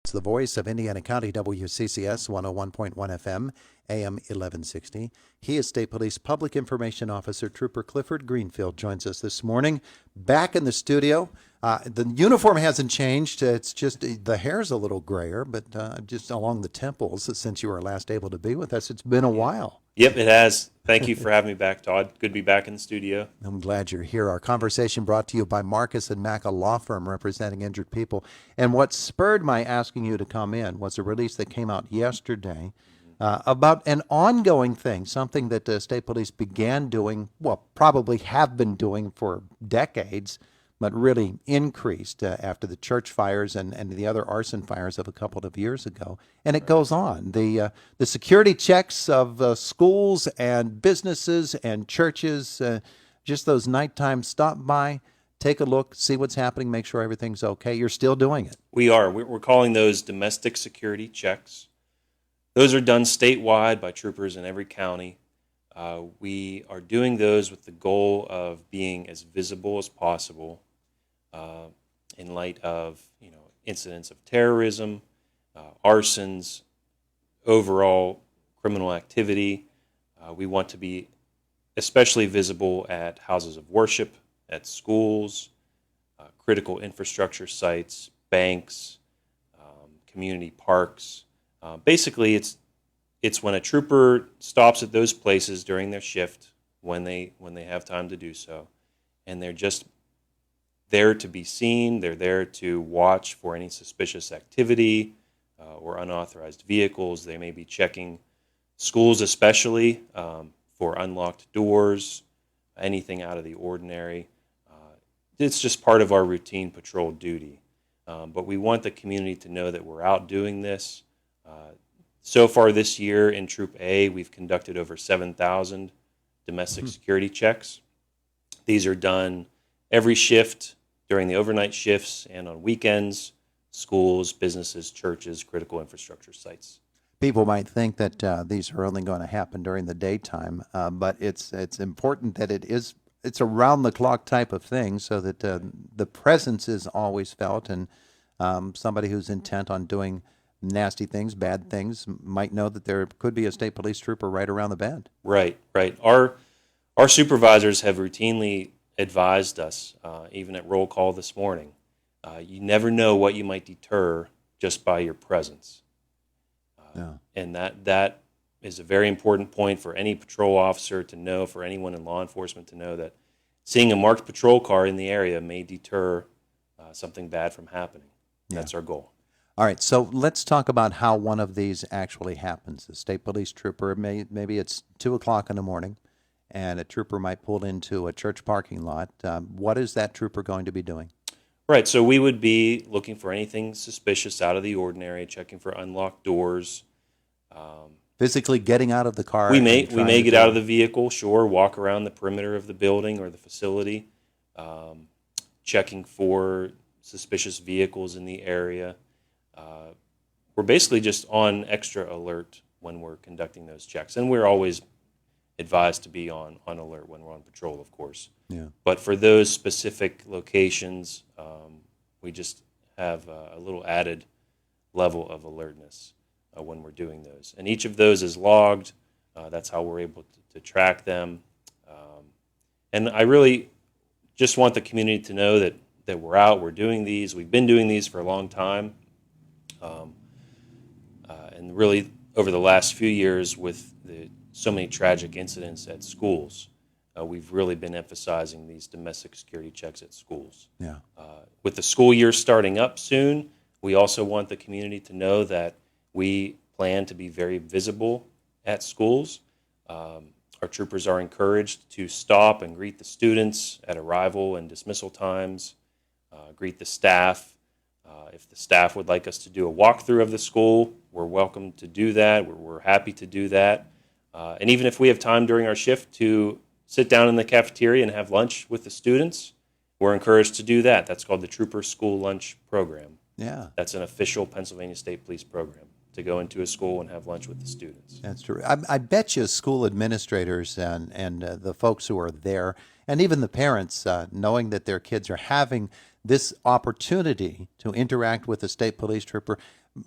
It's the voice of Indiana County, WCCS 101.1 FM, AM 1160. He is State Police Public Information Officer Trooper Clifford Greenfield joins us this morning. Back in the studio. The uniform hasn't changed. It's just the hair's a little grayer, but just along the temples since you were last able to be with us. It's been a while. Yep, it has. Thank you for having me back, Todd. Good to be back in the studio. I'm glad you're here. Our conversation brought to you by Marcus and Mack, a law firm representing injured people. And what spurred my asking you to come in was a release that came out yesterday about an ongoing thing, something that the state police began doing, well, probably have been doing for decades, but really increased after the church fires and the other arson fires of a couple of years ago. And it goes on. The security checks of schools and businesses and churches, just those nighttime stop by, take a look, see what's happening, make sure everything's okay. You're still doing it. We are. We're calling those domestic security checks. Those are done statewide by troopers in every county. We are doing those with the goal of being as visible as possible in light of incidents of terrorism, arsons, overall criminal activity. We want to be especially visible at houses of worship, at schools, critical infrastructure sites, banks, community parks. Basically, it's when a trooper stops at those places during their shift when they have time to do so, and they're just there to be seen. They're there to watch for any suspicious activity or unauthorized vehicles. They may be checking schools, especially for unlocked doors, anything out of the ordinary. It's just part of our routine patrol duty. But we want the community to know that we're out doing this. So far this year in Troop A, we've conducted over 7,000 domestic security checks. These are done every shift during the overnight shifts and on weekends, schools, businesses, churches, critical infrastructure sites. People might think that these are only going to happen during the daytime, but it's important that it's a round-the-clock type of thing so that the presence is always felt, and somebody who's intent on doing nasty things, bad things, might know that there could be a state police trooper right around the bend. Right. Our supervisors have routinely advised us, even at roll call this morning, you never know what you might deter just by your presence. And that is a very important point for any patrol officer to know, for anyone in law enforcement to know, that seeing a marked patrol car in the area may deter something bad from happening. That's our goal. All right, so let's talk about how one of these actually happens. The state police trooper, maybe it's 2 o'clock in the morning, and a trooper might pull into a church parking lot. What is that trooper going to be doing? Right, so we would be looking for anything suspicious out of the ordinary, checking for unlocked doors. Physically getting out of the car? We may get out of the vehicle, sure, walk around the perimeter of the building or the facility, checking for suspicious vehicles in the area. We're basically just on extra alert when we're conducting those checks, and we're always advised to be on alert when we're on patrol, of course. Yeah. But for those specific locations, we just have a little added level of alertness when we're doing those. And each of those is logged. That's how we're able to track them. And I really just want the community to know that we're out, we're doing these. We've been doing these for a long time. And really, over the last few years, with so many tragic incidents at schools, we've really been emphasizing these domestic security checks at schools. Yeah. With the school year starting up soon, we also want the community to know that we plan to be very visible at schools. Our troopers are encouraged to stop and greet the students at arrival and dismissal times, greet the staff. If the staff would like us to do a walkthrough of the school, we're welcome to do that. We're happy to do that. And even if we have time during our shift to sit down in the cafeteria and have lunch with the students, we're encouraged to do that. That's called the Trooper School Lunch Program. Yeah. That's an official Pennsylvania State Police program, to go into a school and have lunch with the students. That's true. I bet you school administrators and the folks who are there, and even the parents, knowing that their kids are having this opportunity to interact with a state police trooper,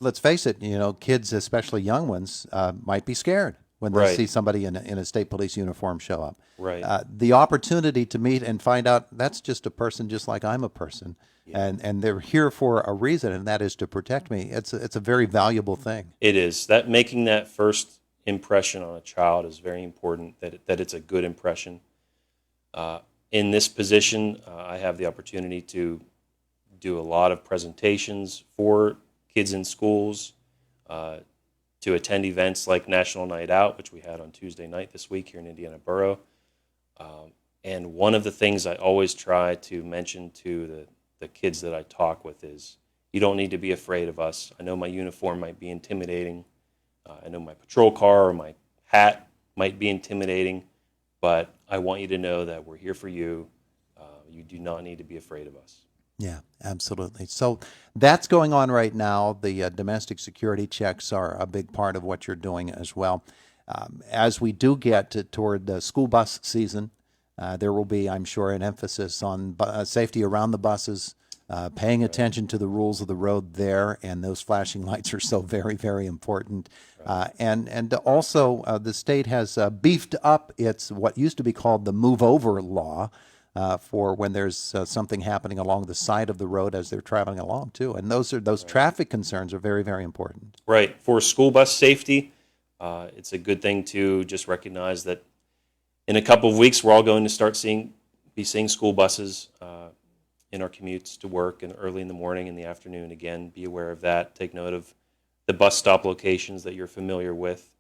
let's face it, kids, especially young ones, might be scared when they Right. see somebody in a state police uniform show up. Right. The opportunity to meet and find out that's just a person just like I'm a person, Yeah. and they're here for a reason, and that is to protect me. It's a very valuable thing. It is that making that first impression on a child is very important. That it's a good impression. In this position, I have the opportunity to do a lot of presentations for kids in schools, to attend events like National Night Out, which we had on Tuesday night this week here in Indiana Borough. And one of the things I always try to mention to the kids that I talk with is, you don't need to be afraid of us. I know my uniform might be intimidating. I know my patrol car or my hat might be intimidating, but I want you to know that we're here for you. You do not need to be afraid of us. Yeah, absolutely. So that's going on right now. The domestic security checks are a big part of what you're doing as well. As we do get toward the school bus season, there will be, I'm sure, an emphasis on safety around the buses, paying attention to the rules of the road there, and those flashing lights are so very, very important. And also, the state has beefed up its what used to be called the move over law. For when there's something happening along the side of the road as they're traveling along too, and those traffic concerns are very, very important. Right. For school bus safety, it's a good thing to just recognize that in a couple of weeks, we're all going to start be seeing school buses in our commutes to work, and early in the morning and the afternoon. Again, be aware of that. Take note of the bus stop locations that you're familiar with.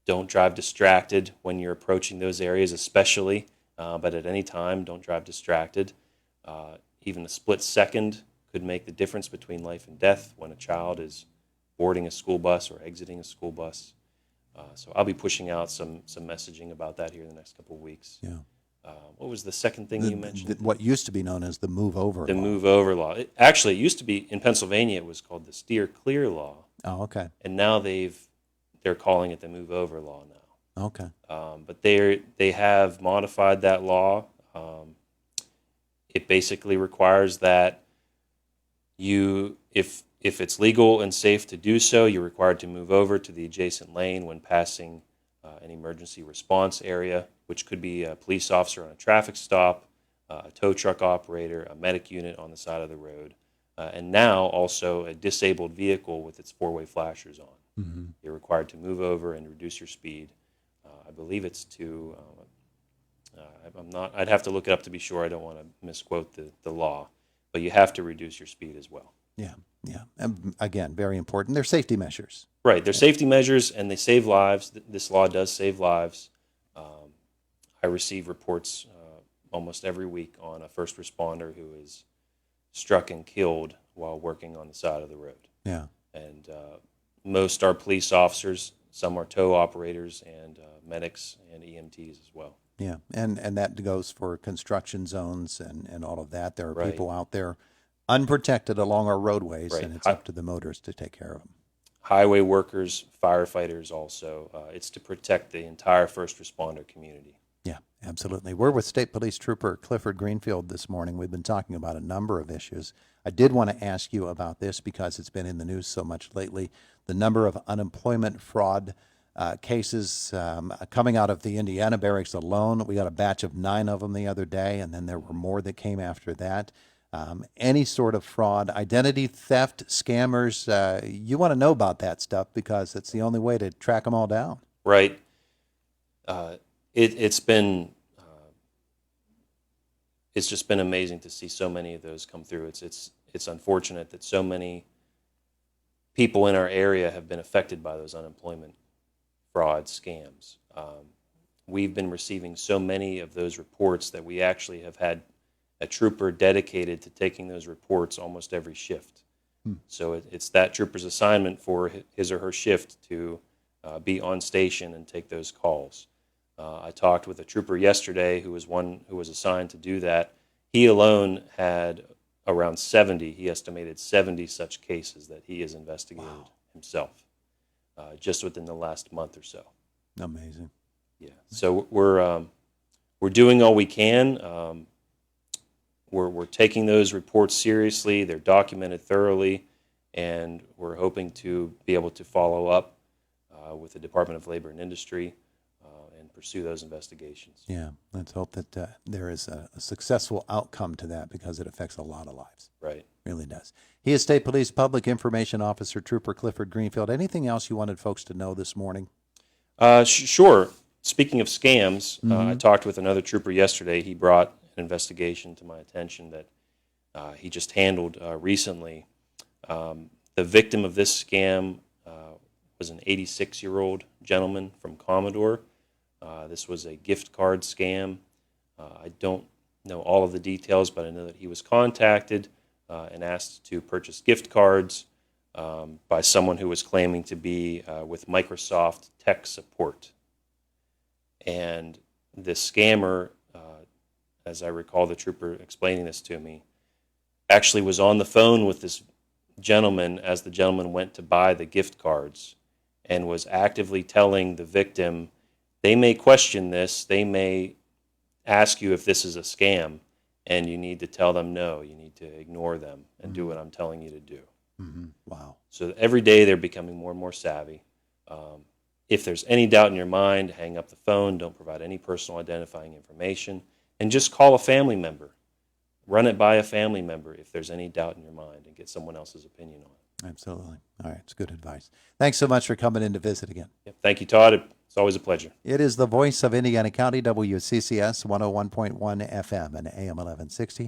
Don't drive distracted when you're approaching those areas, especially, but at any time, don't drive distracted. Even a split second could make the difference between life and death when a child is boarding a school bus or exiting a school bus. So I'll be pushing out some messaging about that here in the next couple of weeks. Yeah. What was the second thing you mentioned? What used to be known as the move over The law. move over law. Actually, it used to be in Pennsylvania. It was called the steer clear law, Oh, okay. and now they're calling it the move over law now. Okay. But they have modified that law. It basically requires that if it's legal and safe to do so, you're required to move over to the adjacent lane when passing an emergency response area, which could be a police officer on a traffic stop, a tow truck operator, a medic unit on the side of the road, and now also a disabled vehicle with its four-way flashers on. Mm-hmm. You're required to move over and reduce your speed. I believe it's to. I'd have to look it up to be sure. I don't want to misquote the law, but you have to reduce your speed as well. Yeah. Yeah. And again, very important. They're safety measures. Right. They're safety measures, and they save lives. This law does save lives. I receive reports almost every week on a first responder who is struck and killed while working on the side of the road. Yeah. And most are police officers. Some are tow operators and medics and EMTs as well. Yeah. And that goes for construction zones and all of that. There are Right. people out there unprotected along our roadways, Right. and it's up to the motorists to take care of them. Highway workers, firefighters also. It's to protect the entire first responder community. Yeah, absolutely. We're with State Police Trooper Clifford Greenfield this morning. We've been talking about a number of issues. I did want to ask you about this because it's been in the news so much lately. The number of unemployment fraud cases coming out of the Indiana barracks alone. We got a batch of 9 of them the other day, and then there were more that came after that. Any sort of fraud, identity theft, scammers, you want to know about that stuff because it's the only way to track them all down. Right. It's just been amazing to see so many of those come through. It's unfortunate that so many people in our area have been affected by those unemployment fraud scams. We've been receiving so many of those reports that we actually have had a trooper dedicated to taking those reports almost every shift. So it's that trooper's assignment for his or her shift to be on station and take those calls. I talked with a trooper yesterday who was assigned to do that. He alone had around 70, he estimated 70 such cases that he has investigated himself just within the last month or so. Amazing. Yeah. So we're doing all we can. we're taking those reports seriously. They're documented thoroughly, and we're hoping to be able to follow up with the Department of Labor and Industry and pursue those investigations. Yeah, let's hope that there is a successful outcome to that, because it affects a lot of lives. Right. Really does. He is State Police Public Information Officer Trooper Clifford Greenfield. Anything else you wanted folks to know this morning? Sure. Speaking of scams, I talked with another trooper yesterday. He brought an investigation to my attention that he just handled recently. The victim of this scam was an 86-year-old gentleman from Commodore. This was a gift card scam. I don't know all of the details, but I know that he was contacted and asked to purchase gift cards by someone who was claiming to be with Microsoft tech support. And this scammer, as I recall the trooper explaining this to me, actually was on the phone with this gentleman as the gentleman went to buy the gift cards, and was actively telling the victim, they may question this, they may ask you if this is a scam, and you need to tell them no, you need to ignore them and do what I'm telling you to do. Mm-hmm. Wow. So every day they're becoming more and more savvy. If there's any doubt in your mind, hang up the phone, don't provide any personal identifying information, and just call a family member. Run it by a family member if there's any doubt in your mind, and get someone else's opinion on it. Absolutely. All right. It's good advice. Thanks so much for coming in to visit again. Yep. Thank you, Todd. It's always a pleasure. It is the voice of Indiana County, WCCS 101.1 FM and AM 1160.